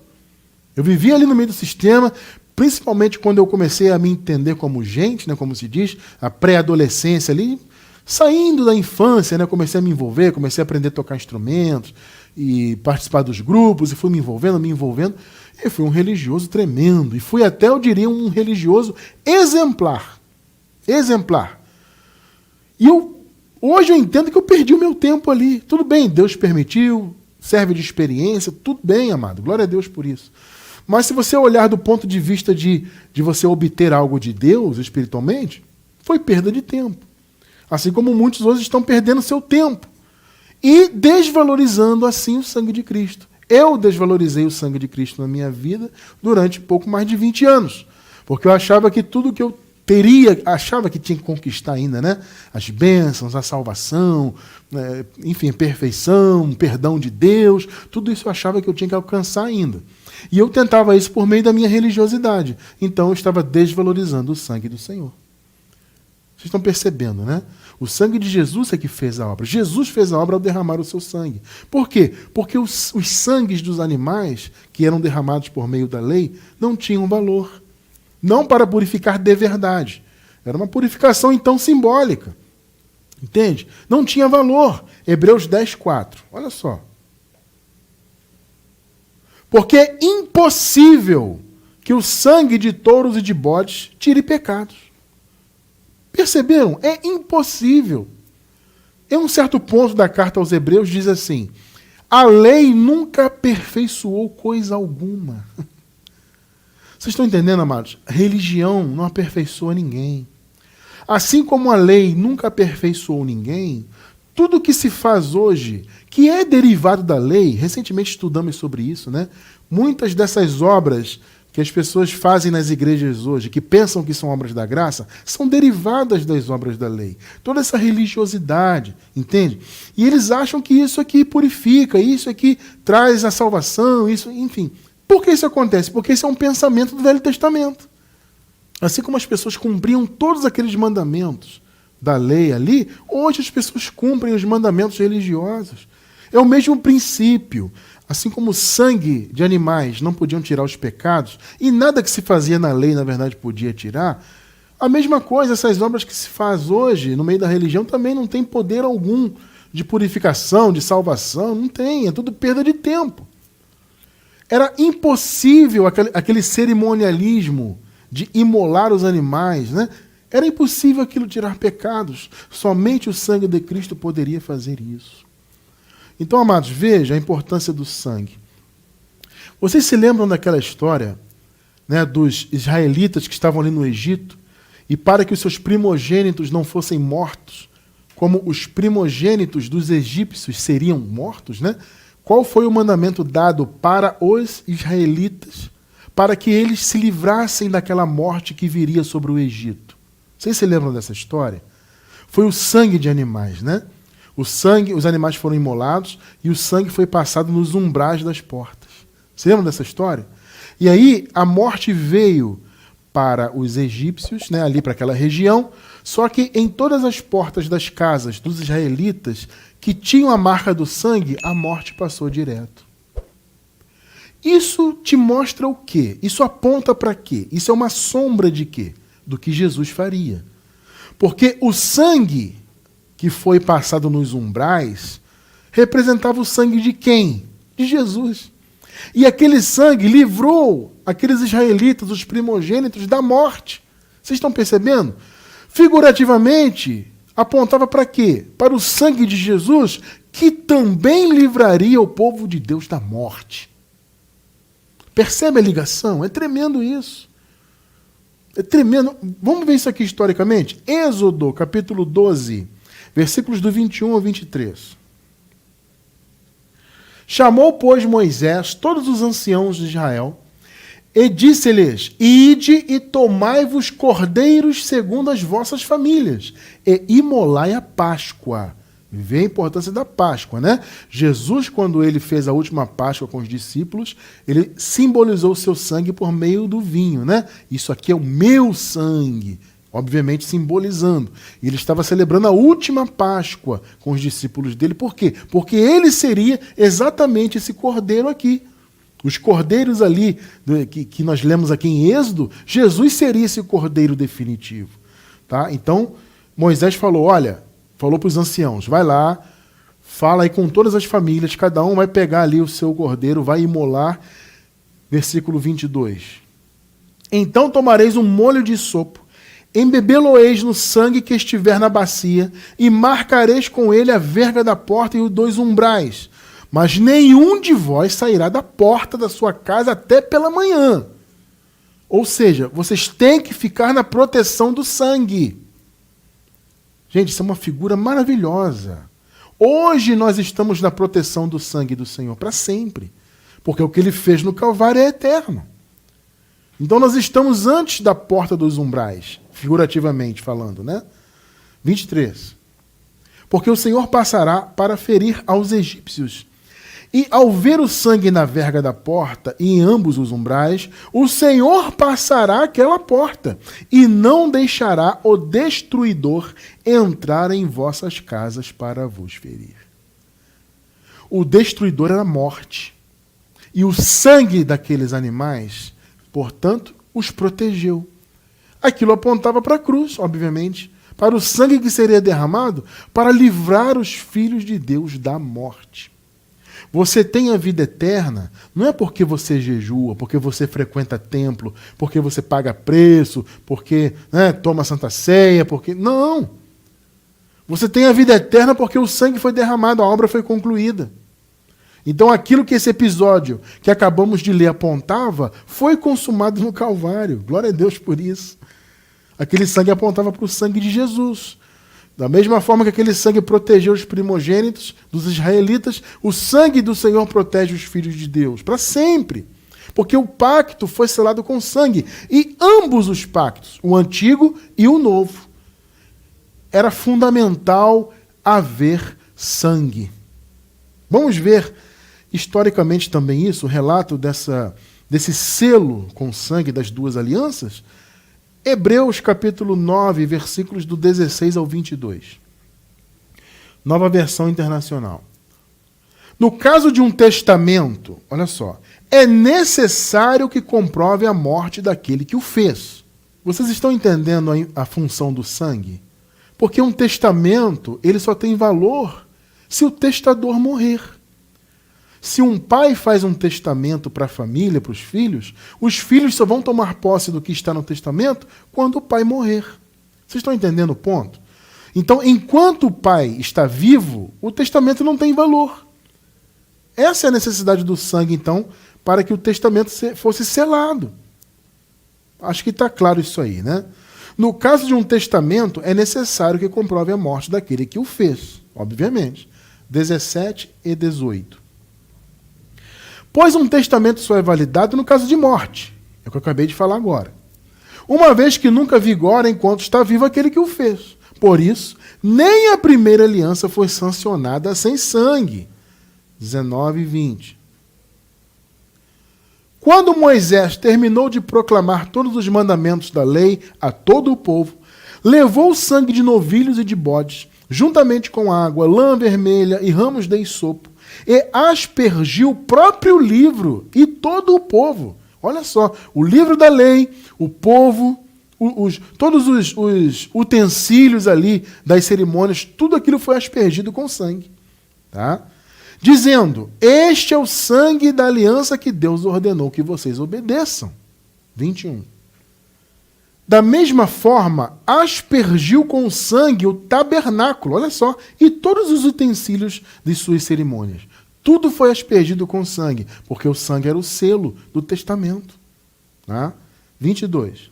Eu vivia ali no meio do sistema, principalmente quando eu comecei a me entender como gente, né? Como se diz, a pré-adolescência ali, saindo da infância, né? Comecei a me envolver, comecei a aprender a tocar instrumentos e participar dos grupos, e fui me envolvendo. Eu fui um religioso tremendo, e fui até, eu diria, um religioso exemplar. E hoje eu entendo que eu perdi o meu tempo ali. Tudo bem, Deus permitiu, serve de experiência, tudo bem, amado. Glória a Deus por isso. Mas se você olhar do ponto de vista de você obter algo de Deus espiritualmente, foi perda de tempo. Assim como muitos hoje estão perdendo seu tempo e desvalorizando assim o sangue de Cristo. Eu desvalorizei o sangue de Cristo na minha vida durante pouco mais de 20 anos. Porque eu achava que tudo que eu achava que tinha que conquistar ainda, né? As bênçãos, a salvação, né? Enfim, a perfeição, o perdão de Deus, tudo isso eu achava que eu tinha que alcançar ainda. E eu tentava isso por meio da minha religiosidade. Então eu estava desvalorizando o sangue do Senhor. Vocês estão percebendo, né? O sangue de Jesus é que fez a obra. Jesus fez a obra ao derramar o seu sangue. Por quê? Porque os sangues dos animais que eram derramados por meio da lei não tinham valor. Não para purificar de verdade. Era uma purificação, então, simbólica. Entende? Não tinha valor. Hebreus 10:4. Olha só. Porque é impossível que o sangue de touros e de bodes tire pecados. Perceberam? É impossível. Em um certo ponto da carta aos Hebreus diz assim: a lei nunca aperfeiçoou coisa alguma. Vocês estão entendendo, amados? A religião não aperfeiçoa ninguém. Assim como a lei nunca aperfeiçoou ninguém, tudo que se faz hoje, que é derivado da lei, recentemente estudamos sobre isso, né? Muitas dessas obras que as pessoas fazem nas igrejas hoje, que pensam que são obras da graça, são derivadas das obras da lei. Toda essa religiosidade, entende? E eles acham que isso aqui purifica, isso aqui traz a salvação, isso, enfim. Por que isso acontece? Porque isso é um pensamento do Velho Testamento. Assim como as pessoas cumpriam todos aqueles mandamentos da lei ali, hoje as pessoas cumprem os mandamentos religiosos. É o mesmo princípio. Assim como o sangue de animais não podiam tirar os pecados, e nada que se fazia na lei, na verdade, podia tirar, a mesma coisa, essas obras que se faz hoje, no meio da religião, também não tem poder algum de purificação, de salvação, não tem, é tudo perda de tempo. Era impossível aquele cerimonialismo de imolar os animais, né? Era impossível aquilo tirar pecados. Somente o sangue de Cristo poderia fazer isso. Então, amados, veja a importância do sangue. Vocês se lembram daquela história, né, dos israelitas que estavam ali no Egito, e para que os seus primogênitos não fossem mortos, como os primogênitos dos egípcios seriam mortos, né? Qual foi o mandamento dado para os israelitas para que eles se livrassem daquela morte que viria sobre o Egito? Vocês se lembram dessa história? Foi o sangue de animais, né? O sangue, os animais foram imolados e o sangue foi passado nos umbrais das portas. Você lembra dessa história? E aí a morte veio para os egípcios, né, ali para aquela região, só que em todas as portas das casas dos israelitas que tinham a marca do sangue, a morte passou direto. Isso te mostra o quê? Isso aponta para quê? Isso é uma sombra de quê? Do que Jesus faria. Porque o sangue que foi passado nos umbrais representava o sangue de quem? De Jesus. E aquele sangue livrou aqueles israelitas, os primogênitos, da morte. Vocês estão percebendo? Figurativamente, apontava para quê? Para o sangue de Jesus, que também livraria o povo de Deus da morte. Percebe a ligação? É tremendo isso. É tremendo. Vamos ver isso aqui historicamente? Êxodo, capítulo 12, versículos do 21 ao 23. Chamou, pois, Moisés todos os anciãos de Israel e disse-lhes: Ide e tomai-vos cordeiros segundo as vossas famílias e imolai a Páscoa. Vê a importância da Páscoa, né? Jesus, quando ele fez a última Páscoa com os discípulos, ele simbolizou o seu sangue por meio do vinho, né? Isso aqui é o meu sangue, obviamente simbolizando. E ele estava celebrando a última Páscoa com os discípulos dele. Por quê? Porque ele seria exatamente esse cordeiro aqui. Os cordeiros ali, que nós lemos aqui em Êxodo, Jesus seria esse cordeiro definitivo. Tá? Então, Moisés falou, olha, falou para os anciãos, vai lá, fala aí com todas as famílias, cada um vai pegar ali o seu cordeiro, vai imolar. Versículo 22. Então tomareis um molho de sopo, embebê-lo-eis no sangue que estiver na bacia, e marcareis com ele a verga da porta e os 2 umbrais. Mas nenhum de vós sairá da porta da sua casa até pela manhã. Ou seja, vocês têm que ficar na proteção do sangue. Gente, isso é uma figura maravilhosa. Hoje nós estamos na proteção do sangue do Senhor para sempre. Porque o que ele fez no Calvário é eterno. Então nós estamos antes da porta dos umbrais, figurativamente falando, né? 23. Porque o Senhor passará para ferir aos egípcios. E ao ver o sangue na verga da porta e em ambos os umbrais, o Senhor passará aquela porta e não deixará o destruidor entrar em vossas casas para vos ferir. O destruidor era a morte. E o sangue daqueles animais, portanto, os protegeu. Aquilo apontava para a cruz, obviamente, para o sangue que seria derramado para livrar os filhos de Deus da morte. Você tem a vida eterna, não é porque você jejua, porque você frequenta templo, porque você paga preço, porque toma Santa Ceia, porque... Não! Você tem a vida eterna porque o sangue foi derramado, a obra foi concluída. Então aquilo que esse episódio que acabamos de ler apontava, foi consumado no Calvário. Glória a Deus por isso. Aquele sangue apontava para o sangue de Jesus. Da mesma forma que aquele sangue protegeu os primogênitos dos israelitas, o sangue do Senhor protege os filhos de Deus, para sempre. Porque o pacto foi selado com sangue. E ambos os pactos, o antigo e o novo, era fundamental haver sangue. Vamos ver historicamente também isso, o relato desse selo com sangue das 2 alianças? Hebreus capítulo 9, versículos do 16 ao 22. Nova versão internacional. No caso de um testamento, olha só, é necessário que comprove a morte daquele que o fez. Vocês estão entendendo a função do sangue? Porque um testamento, ele só tem valor se o testador morrer. Se um pai faz um testamento para a família, para os filhos só vão tomar posse do que está no testamento quando o pai morrer. Vocês estão entendendo o ponto? Então, enquanto o pai está vivo, o testamento não tem valor. Essa é a necessidade do sangue, então, para que o testamento fosse selado. Acho que está claro isso aí, né? No caso de um testamento, é necessário que comprove a morte daquele que o fez, obviamente. 17 e 18. Pois um testamento só é validado no caso de morte. É o que eu acabei de falar agora. Uma vez que nunca vigora enquanto está vivo aquele que o fez. Por isso, nem a primeira aliança foi sancionada sem sangue. 19 e 20. Quando Moisés terminou de proclamar todos os mandamentos da lei a todo o povo, levou o sangue de novilhos e de bodes, juntamente com água, lã vermelha e ramos de hisopo, e aspergiu o próprio livro e todo o povo. Olha só, o livro da lei, o povo, todos os utensílios ali das cerimônias, tudo aquilo foi aspergido com sangue. Tá? Dizendo, este é o sangue da aliança que Deus ordenou que vocês obedeçam. 21. Da mesma forma, aspergiu com sangue o tabernáculo, olha só, e todos os utensílios de suas cerimônias. Tudo foi aspergido com sangue, porque o sangue era o selo do testamento. Tá? 22.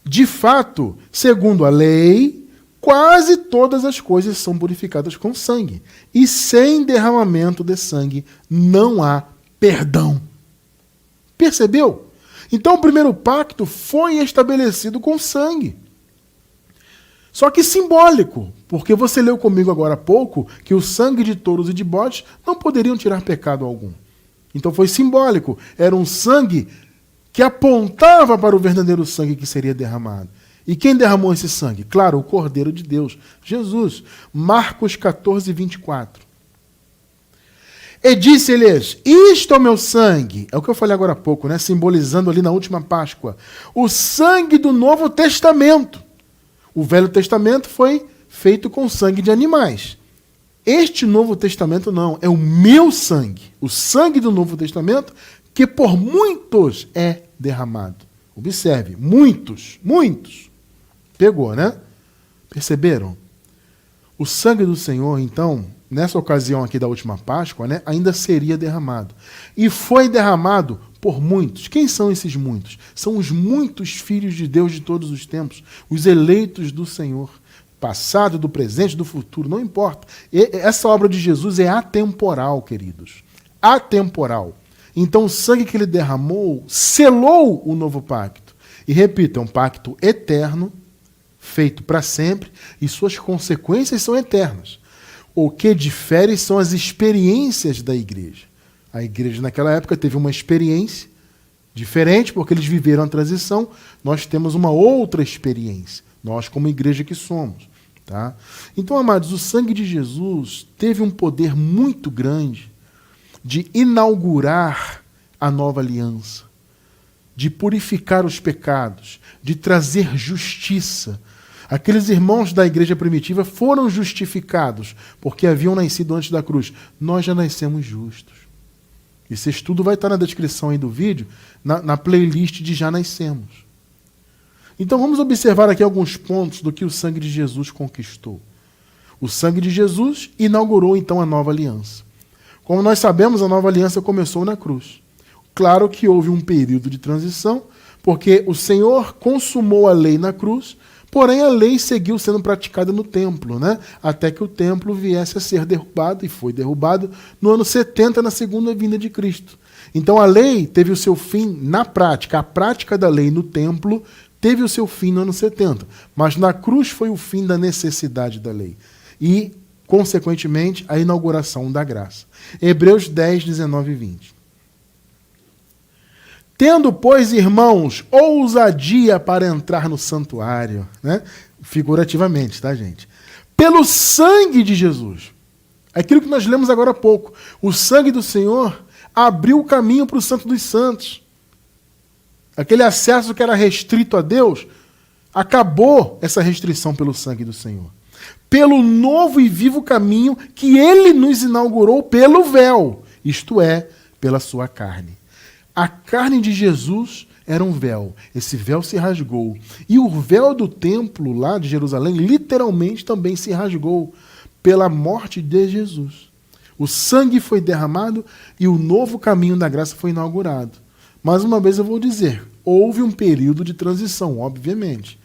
De fato, segundo a lei, quase todas as coisas são purificadas com sangue. E sem derramamento de sangue não há perdão. Percebeu? Então o primeiro pacto foi estabelecido com sangue. Só que simbólico, porque você leu comigo agora há pouco que o sangue de touros e de bodes não poderiam tirar pecado algum. Então foi simbólico. Era um sangue que apontava para o verdadeiro sangue que seria derramado. E quem derramou esse sangue? Claro, o Cordeiro de Deus, Jesus. Marcos 14, 24. E disse-lhes, isto é o meu sangue. É o que eu falei agora há pouco, né? Simbolizando ali na última Páscoa. O sangue do Novo Testamento. O Velho Testamento foi feito com sangue de animais. Este Novo Testamento não, é o meu sangue. O sangue do Novo Testamento que por muitos é derramado. Observe, muitos, muitos. Pegou, né? Perceberam? O sangue do Senhor, então, nessa ocasião aqui da última Páscoa, né, ainda seria derramado. E foi derramado por muitos. Quem são esses muitos? São os muitos filhos de Deus de todos os tempos, os eleitos do Senhor. Passado, do presente, do futuro, não importa. Essa obra de Jesus é atemporal, queridos. Atemporal. Então o sangue que ele derramou selou o novo pacto. E repito, é um pacto eterno, feito para sempre, e suas consequências são eternas. O que difere são as experiências da igreja. A igreja naquela época teve uma experiência diferente, porque eles viveram a transição. Nós temos uma outra experiência, nós como igreja que somos. Tá? Então, amados, o sangue de Jesus teve um poder muito grande de inaugurar a nova aliança, de purificar os pecados, de trazer justiça. Aqueles irmãos da igreja primitiva foram justificados porque haviam nascido antes da cruz. Nós já nascemos justos. Esse estudo vai estar na descrição aí do vídeo, na playlist de Já Nascemos. Então vamos observar aqui alguns pontos do que o sangue de Jesus conquistou. O sangue de Jesus inaugurou então a nova aliança. Como nós sabemos, a nova aliança começou na cruz. Claro que houve um período de transição, porque o Senhor consumou a lei na cruz, porém a lei seguiu sendo praticada no templo, né? Até que o templo viesse a ser derrubado, e foi derrubado no ano 70, na segunda vinda de Cristo. Então a lei teve o seu fim na prática. A prática da lei no templo teve o seu fim no ano 70. Mas na cruz foi o fim da necessidade da lei. E, consequentemente, a inauguração da graça. Hebreus 10, 19 e 20. Tendo, pois, irmãos, ousadia para entrar no santuário, né? Figurativamente, tá, gente? Pelo sangue de Jesus. Aquilo que nós lemos agora há pouco. O sangue do Senhor abriu o caminho para o Santo dos Santos. Aquele acesso que era restrito a Deus, acabou essa restrição pelo sangue do Senhor. Pelo novo e vivo caminho que ele nos inaugurou pelo véu, isto é, pela sua carne. A carne de Jesus era um véu. Esse véu se rasgou. E o véu do templo lá de Jerusalém literalmente também se rasgou pela morte de Jesus. O sangue foi derramado e o novo caminho da graça foi inaugurado. Mais uma vez eu vou dizer, houve um período de transição, obviamente.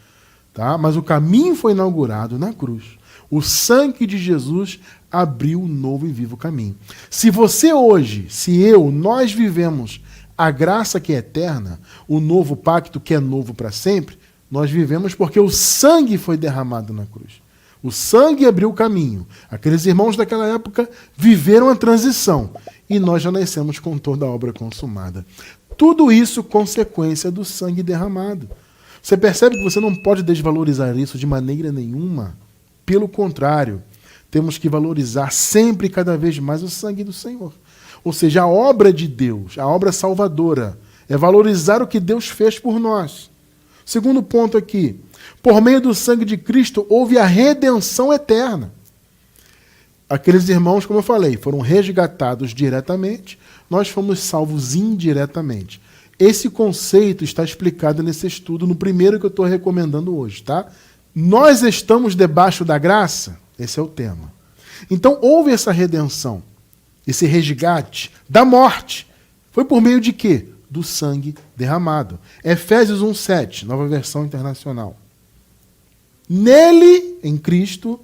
Tá? Mas o caminho foi inaugurado na cruz. O sangue de Jesus abriu um novo e vivo caminho. Se você hoje, nós vivemos a graça que é eterna, o novo pacto que é novo para sempre, nós vivemos porque o sangue foi derramado na cruz. O sangue abriu o caminho. Aqueles irmãos daquela época viveram a transição. E nós já nascemos com toda a obra consumada. Tudo isso consequência do sangue derramado. Você percebe que você não pode desvalorizar isso de maneira nenhuma. Pelo contrário, temos que valorizar sempre e cada vez mais o sangue do Senhor. Ou seja, a obra de Deus, a obra salvadora, é valorizar o que Deus fez por nós. Segundo ponto aqui, por meio do sangue de Cristo houve a redenção eterna. Aqueles irmãos, como eu falei, foram resgatados diretamente, nós fomos salvos indiretamente. Esse conceito está explicado nesse estudo, no primeiro que eu estou recomendando hoje, tá? Nós estamos debaixo da graça? Esse é o tema. Então, houve essa redenção, esse resgate da morte. Foi por meio de quê? Do sangue derramado. Efésios 1:7, Nova Versão Internacional. Nele, em Cristo,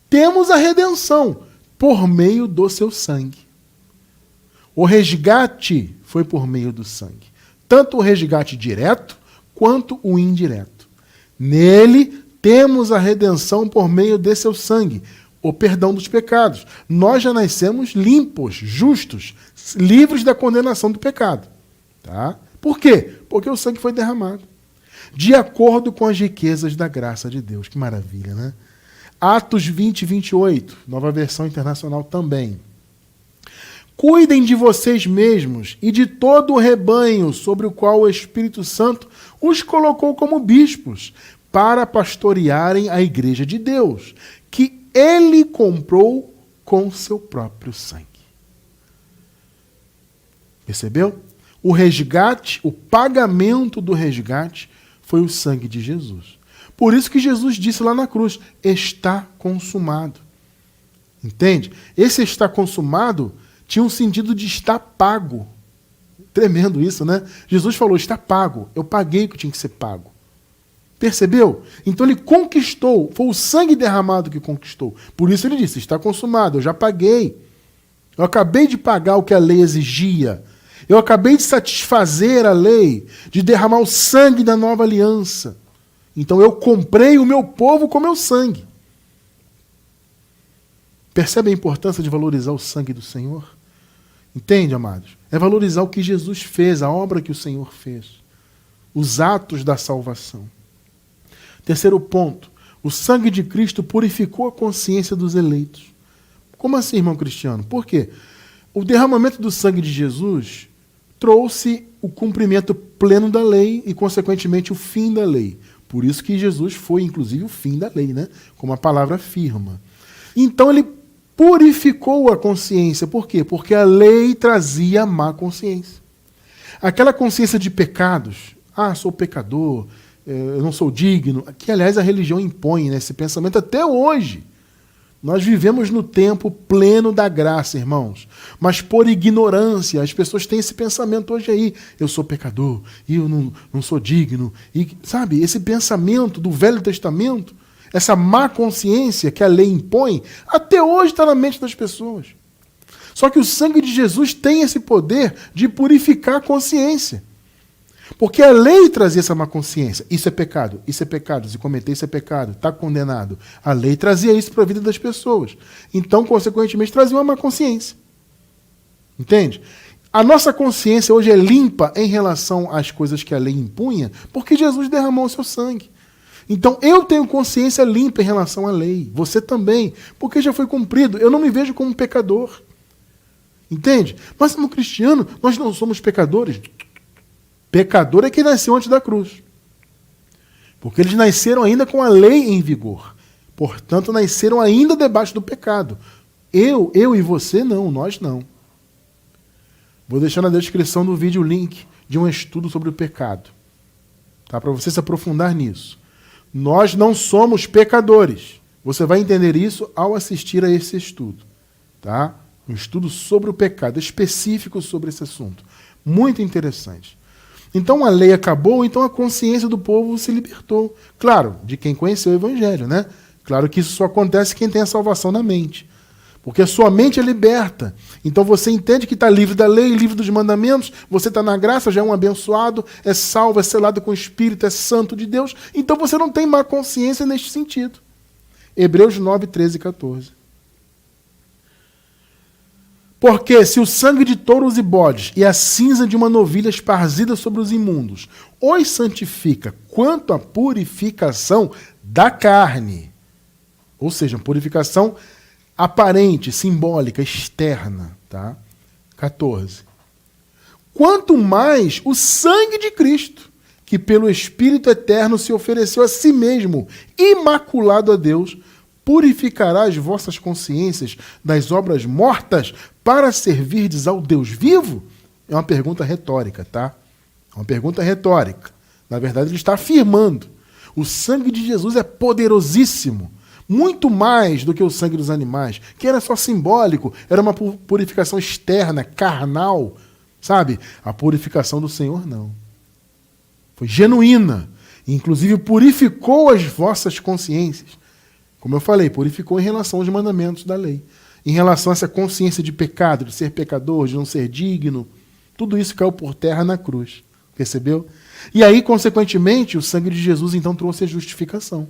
temos a redenção, por meio do seu sangue. O resgate foi por meio do sangue. Tanto o resgate direto, quanto o indireto. Nele, temos a redenção por meio de seu sangue, o perdão dos pecados. Nós já nascemos limpos, justos, livres da condenação do pecado. Tá? Por quê? Porque o sangue foi derramado. De acordo com as riquezas da graça de Deus. Que maravilha, né? Atos 20:28, Nova Versão Internacional também. Cuidem de vocês mesmos e de todo o rebanho sobre o qual o Espírito Santo os colocou como bispos, para pastorearem a igreja de Deus, que ele comprou com seu próprio sangue. Percebeu? O resgate, o pagamento do resgate foi o sangue de Jesus. Por isso que Jesus disse lá na cruz, está consumado. Entende? Esse está consumado tinha um sentido de estar pago. Tremendo isso, né? Jesus falou, está pago. Eu paguei o que tinha que ser pago. Percebeu? Então ele conquistou, foi o sangue derramado que conquistou. Por isso ele disse, está consumado, eu já paguei. Eu acabei de pagar o que a lei exigia. Eu acabei de satisfazer a lei, de derramar o sangue da nova aliança. Então eu comprei o meu povo com meu sangue. Percebe a importância de valorizar o sangue do Senhor? Entende, amados? É valorizar o que Jesus fez, a obra que o Senhor fez. Os atos da salvação. Terceiro ponto, o sangue de Cristo purificou a consciência dos eleitos. Como assim, irmão Cristiano? Por quê? O derramamento do sangue de Jesus trouxe o cumprimento pleno da lei e, consequentemente, o fim da lei. Por isso que Jesus foi, inclusive, o fim da lei, né? Como a palavra afirma. Então, ele purificou a consciência. Por quê? Porque a lei trazia má consciência. Aquela consciência de pecados. Ah, sou pecador, eu não sou digno. Que, aliás, a religião impõe, né, esse pensamento até hoje. Nós vivemos no tempo pleno da graça, irmãos. Mas por ignorância, as pessoas têm esse pensamento hoje aí. Eu sou pecador, e eu não sou digno. E, sabe, esse pensamento do Velho Testamento, essa má consciência que a lei impõe, até hoje está na mente das pessoas. Só que o sangue de Jesus tem esse poder de purificar a consciência. Porque a lei trazia essa má consciência. Isso é pecado, se cometer isso é pecado, está condenado. A lei trazia isso para a vida das pessoas. Então, consequentemente, trazia uma má consciência. Entende? A nossa consciência hoje é limpa em relação às coisas que a lei impunha, porque Jesus derramou o seu sangue. Então, eu tenho consciência limpa em relação à lei. Você também, porque já foi cumprido. Eu não me vejo como um pecador. Entende? Mas, como cristiano, nós não somos pecadores. Pecador é quem nasceu antes da cruz. Porque eles nasceram ainda com a lei em vigor. Portanto, nasceram ainda debaixo do pecado. Eu e você não, nós não. Vou deixar na descrição do vídeo o link de um estudo sobre o pecado. Tá? Para você se aprofundar nisso. Nós não somos pecadores. Você vai entender isso ao assistir a esse estudo. Tá? Um estudo sobre o pecado, específico sobre esse assunto. Muito interessante. Então a lei acabou, então a consciência do povo se libertou. Claro, de quem conheceu o Evangelho, né? Claro que isso só acontece quem tem a salvação na mente. Porque a sua mente é liberta. Então você entende que está livre da lei, livre dos mandamentos, você está na graça, já é um abençoado, é salvo, é selado com o Espírito, é santo de Deus. Então você não tem má consciência neste sentido. Hebreus 9, 13 e 14. Porque se o sangue de touros e bodes e a cinza de uma novilha esparzida sobre os imundos os santifica quanto à purificação da carne, ou seja, purificação aparente, simbólica, externa, tá? 14. Quanto mais o sangue de Cristo, que pelo Espírito Eterno se ofereceu a si mesmo, imaculado a Deus, purificará as vossas consciências das obras mortas para servirdes ao Deus vivo? É uma pergunta retórica, tá? É uma pergunta retórica. Na verdade, ele está afirmando. O sangue de Jesus é poderosíssimo. Muito mais do que o sangue dos animais, que era só simbólico, era uma purificação externa, carnal, sabe? A purificação do Senhor não. Foi genuína. Inclusive purificou as vossas consciências. Como eu falei, purificou em relação aos mandamentos da lei. Em relação a essa consciência de pecado, de ser pecador, de não ser digno, tudo isso caiu por terra na cruz. Percebeu? E aí, consequentemente, o sangue de Jesus então trouxe a justificação.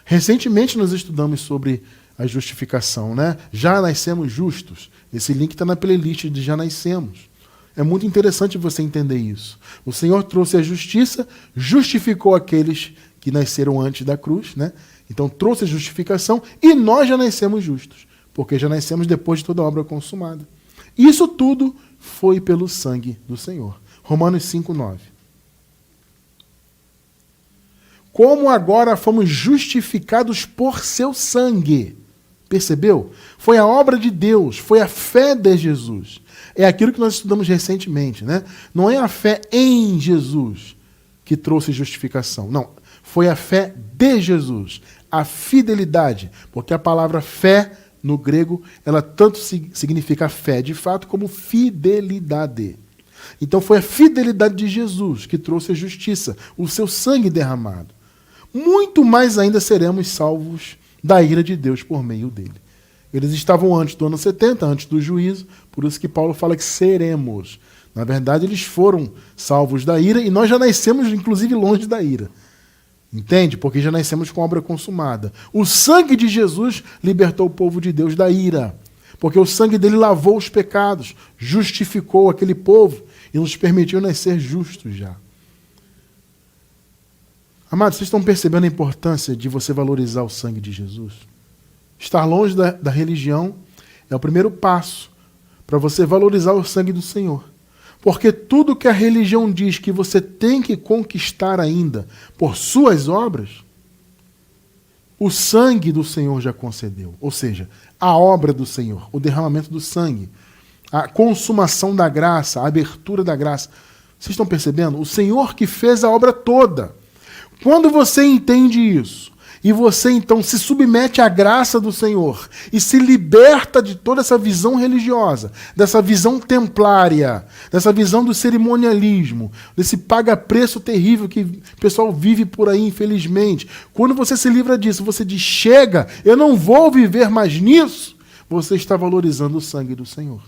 Recentemente nós estudamos sobre a justificação, né? Já nascemos justos. Esse link está na playlist de Já Nascemos. É muito interessante você entender isso. O Senhor trouxe a justiça, justificou aqueles que nasceram antes da cruz, né? Então trouxe a justificação e nós já nascemos justos, porque já nascemos depois de toda a obra consumada. Isso tudo foi pelo sangue do Senhor. Romanos 5, 9. Como agora fomos justificados por seu sangue. Percebeu? Foi a obra de Deus, foi a fé de Jesus. É aquilo que nós estudamos recentemente, né? Não é a fé em Jesus que trouxe justificação. Não, foi a fé de Jesus, a fidelidade. Porque a palavra fé, no grego, ela tanto significa fé de fato como fidelidade. Então foi a fidelidade de Jesus que trouxe a justiça, o seu sangue derramado. Muito mais ainda seremos salvos da ira de Deus por meio dele. Eles estavam antes do ano 70, antes do juízo, por isso que Paulo fala que seremos. Na verdade, eles foram salvos da ira e nós já nascemos, inclusive, longe da ira. Entende? Porque já nascemos com a obra consumada. O sangue de Jesus libertou o povo de Deus da ira, porque o sangue dele lavou os pecados, justificou aquele povo e nos permitiu nascer justos já. Amados, vocês estão percebendo a importância de você valorizar o sangue de Jesus? Estar longe da religião é o primeiro passo para você valorizar o sangue do Senhor. Porque tudo que a religião diz que você tem que conquistar ainda por suas obras, o sangue do Senhor já concedeu. Ou seja, a obra do Senhor, o derramamento do sangue, a consumação da graça, a abertura da graça. Vocês estão percebendo? O Senhor que fez a obra toda. Quando você entende isso, e você então se submete à graça do Senhor, e se liberta de toda essa visão religiosa, dessa visão templária, dessa visão do cerimonialismo, desse paga-preço terrível que o pessoal vive por aí, infelizmente. Quando você se livra disso, você diz, chega, eu não vou viver mais nisso, você está valorizando o sangue do Senhor.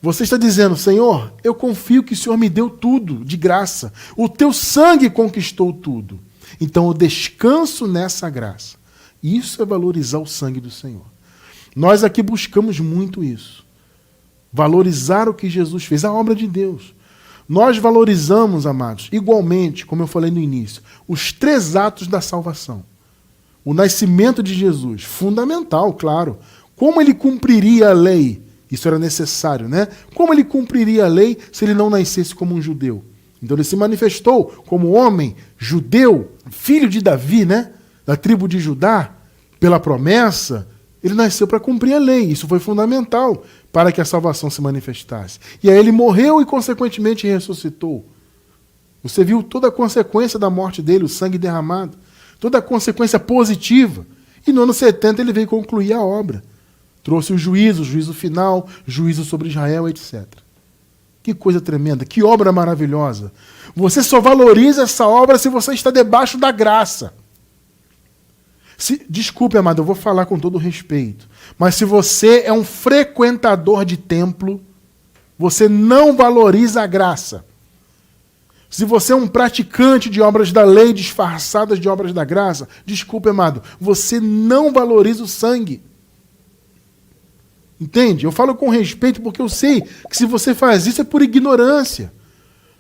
Você está dizendo, Senhor, eu confio que o Senhor me deu tudo de graça. O teu sangue conquistou tudo. Então eu descanso nessa graça. Isso é valorizar o sangue do Senhor. Nós aqui buscamos muito isso. Valorizar o que Jesus fez, a obra de Deus. Nós valorizamos, amados, igualmente, como eu falei no início, os 3 atos da salvação. O nascimento de Jesus, fundamental, claro. Como ele cumpriria a lei? Isso era necessário, né? Como ele cumpriria a lei se ele não nascesse como um judeu? Então ele se manifestou como homem judeu, filho de Davi, né? Da tribo de Judá, pela promessa. Ele nasceu para cumprir a lei. Isso foi fundamental para que a salvação se manifestasse. E aí ele morreu e, consequentemente, ressuscitou. Você viu toda a consequência da morte dele, o sangue derramado. Toda a consequência positiva. E no ano 70 ele veio concluir a obra. Trouxe o juízo final, juízo sobre Israel, etc. Que coisa tremenda, que obra maravilhosa. Você só valoriza essa obra se você está debaixo da graça. Desculpe, amado, eu vou falar com todo respeito, mas se você é um frequentador de templo, você não valoriza a graça. Se você é um praticante de obras da lei disfarçadas de obras da graça, desculpe, amado, você não valoriza o sangue. Entende? Eu falo com respeito porque eu sei que se você faz isso é por ignorância.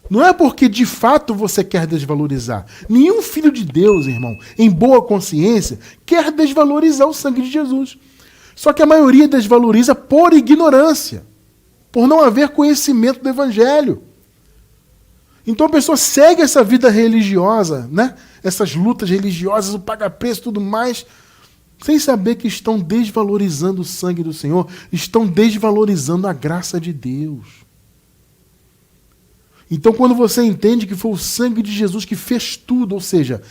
Não é porque de fato você quer desvalorizar. Nenhum filho de Deus, irmão, em boa consciência, quer desvalorizar o sangue de Jesus. Só que a maioria desvaloriza por ignorância, por não haver conhecimento do Evangelho. Então a pessoa segue essa vida religiosa, né? Essas lutas religiosas, o paga-preço e tudo mais, sem saber que estão desvalorizando o sangue do Senhor, estão desvalorizando a graça de Deus. Então, quando você entende que foi o sangue de Jesus que fez tudo, ou seja,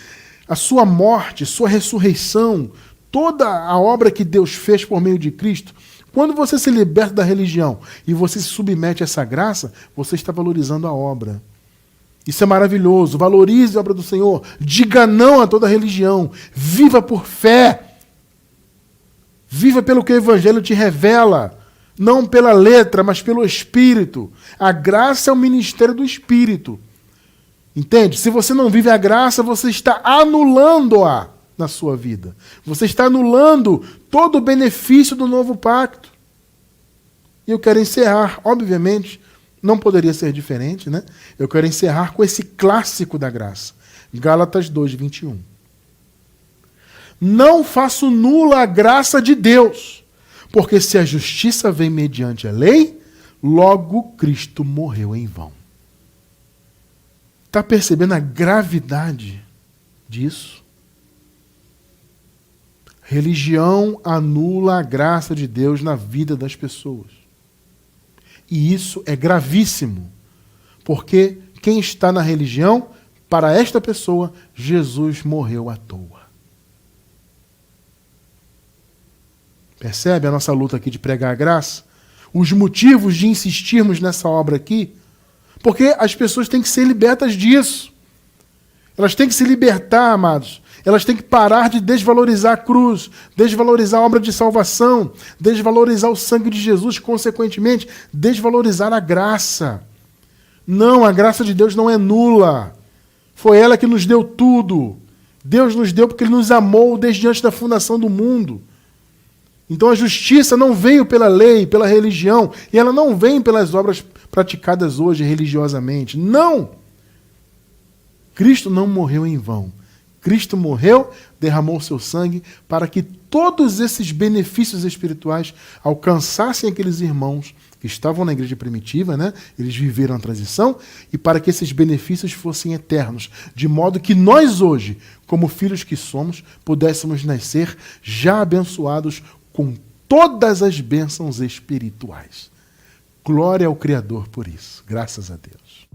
a sua morte, sua ressurreição, toda a obra que Deus fez por meio de Cristo, quando você se liberta da religião e você se submete a essa graça, você está valorizando a obra. Isso é maravilhoso. Valorize a obra do Senhor. Diga não a toda religião. Viva por fé. Viva pelo que o Evangelho te revela. Não pela letra, mas pelo Espírito. A graça é o ministério do Espírito. Entende? Se você não vive a graça, você está anulando-a na sua vida. Você está anulando todo o benefício do novo pacto. E eu quero encerrar, obviamente, não poderia ser diferente, né? Eu quero encerrar com esse clássico da graça. Gálatas 2:21. Não faço nula a graça de Deus. Porque se a justiça vem mediante a lei, logo Cristo morreu em vão. Está percebendo a gravidade disso? Religião anula a graça de Deus na vida das pessoas. E isso é gravíssimo. Porque quem está na religião, para esta pessoa, Jesus morreu à toa. Percebe a nossa luta aqui de pregar a graça? Os motivos de insistirmos nessa obra aqui, porque as pessoas têm que ser libertas disso. Elas têm que se libertar, amados. Elas têm que parar de desvalorizar a cruz, desvalorizar a obra de salvação, desvalorizar o sangue de Jesus, consequentemente, desvalorizar a graça. Não, a graça de Deus não é nula. Foi ela que nos deu tudo. Deus nos deu porque Ele nos amou desde antes da fundação do mundo. Então a justiça não veio pela lei, pela religião, e ela não vem pelas obras praticadas hoje religiosamente. Não! Cristo não morreu em vão. Cristo morreu, derramou seu sangue para que todos esses benefícios espirituais alcançassem aqueles irmãos que estavam na igreja primitiva, né? Eles viveram a transição, e para que esses benefícios fossem eternos, de modo que nós hoje, como filhos que somos, pudéssemos nascer já abençoados com todas as bênçãos espirituais. Glória ao Criador por isso. Graças a Deus.